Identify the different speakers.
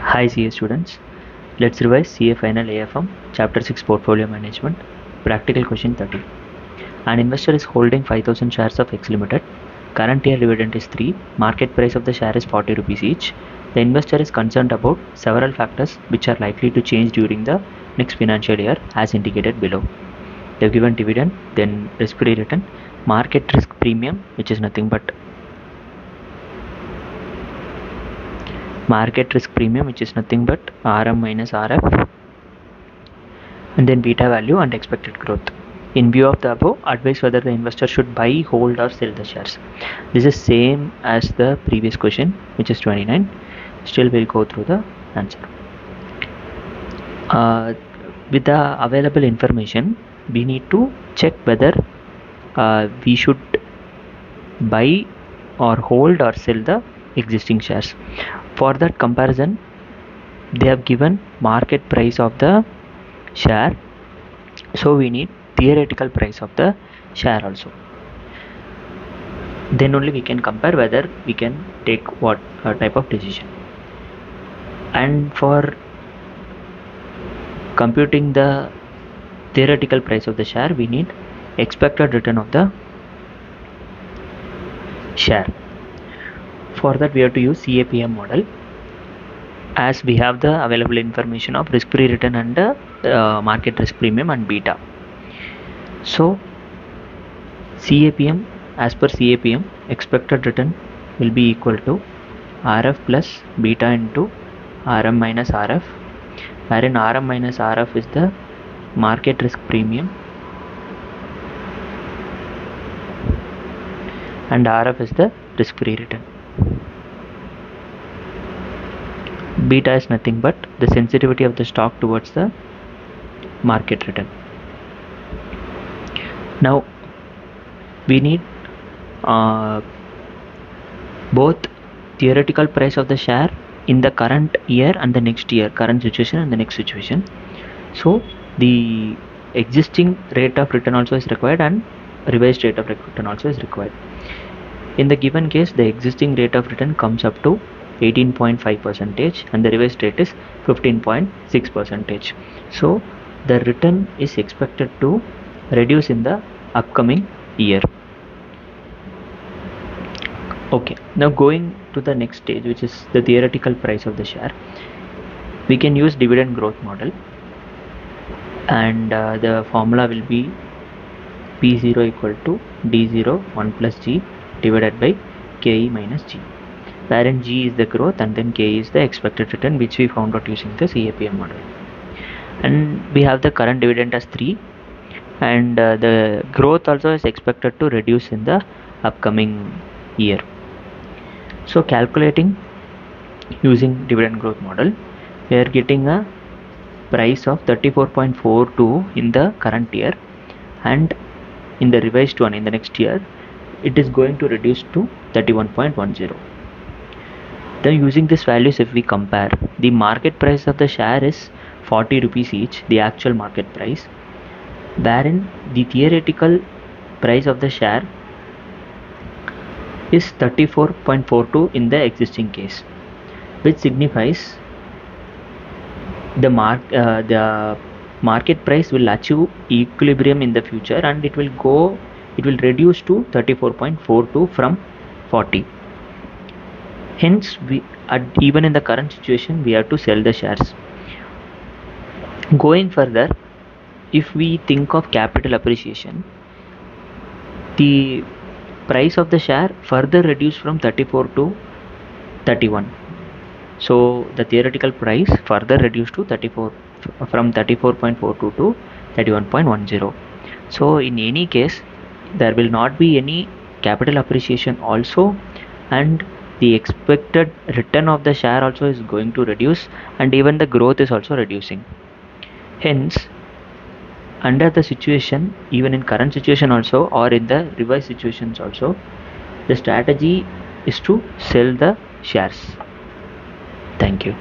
Speaker 1: Hi CA students, let's revise CA Final AFM Chapter 6 Portfolio Management. Practical question 30. An investor is holding 5000 shares of X Limited. Current year dividend is 3. Market price of the share is 40 rupees each. The investor is concerned about several factors which are likely to change during the next financial year as indicated below. They've given dividend, then risk-free return, market risk premium, which is nothing but market risk premium, which is nothing but RM minus RF, and then beta value and expected growth. In view of the above, advise whether the investor should buy, hold or sell the shares. This is same as the previous question, which is 29. Still we'll go through the answer. With the available information, we need to check whether we should buy or hold or sell the existing shares. For that comparison, they have given market price of the share, so we need theoretical price of the share also. Then only we can compare whether we can take what type of decision. And for computing the theoretical price of the share, we need expected return of the share. For that we have to use CAPM model, as we have the available information of risk-free return and market risk premium and beta. So CAPM, as per CAPM, expected return will be equal to RF plus beta into RM minus RF, wherein RM minus RF is the market risk premium and RF is the risk-free return. Beta is nothing but the sensitivity of the stock towards the market return. Now we need both theoretical price of the share in the current year and the next year, current situation and the next situation. So the existing rate of return also is required and revised rate of return also is required. In the given case, the existing rate of return comes up to 18.5% and the revised rate is 15.6%. So the return is expected to reduce in the upcoming year. Okay, now going to the next stage, which is the theoretical price of the share. We can use dividend growth model, and the formula will be P0 equal to D0 1 plus G divided by KE minus G, wherein G is the growth and then K is the expected return, which we found out using the CAPM model. And we have the current dividend as 3, and the growth also is expected to reduce in the upcoming year. So calculating using dividend growth model, we are getting a price of 34.42 in the current year, and in the revised one in the next year it is going to reduce to 31.10. Then using these values, if we compare, the market price of the share is 40 rupees each, the actual market price, wherein the theoretical price of the share is 34.42 in the existing case, which signifies the market price will achieve equilibrium in the future and it will reduce to 34.42 from 40. Hence even in the current situation we have to sell the shares. Going further, if we think of capital appreciation, the price of the share further reduced from 34 to 31. So the theoretical price further reduced to 34, from 34.42 to 31.10. So in any case there will not be any capital appreciation also, and the expected return of the share also is going to reduce, and even the growth is also reducing. Hence, under the situation, even in current situation also or in the revised situations also, the strategy is to sell the shares. Thank you.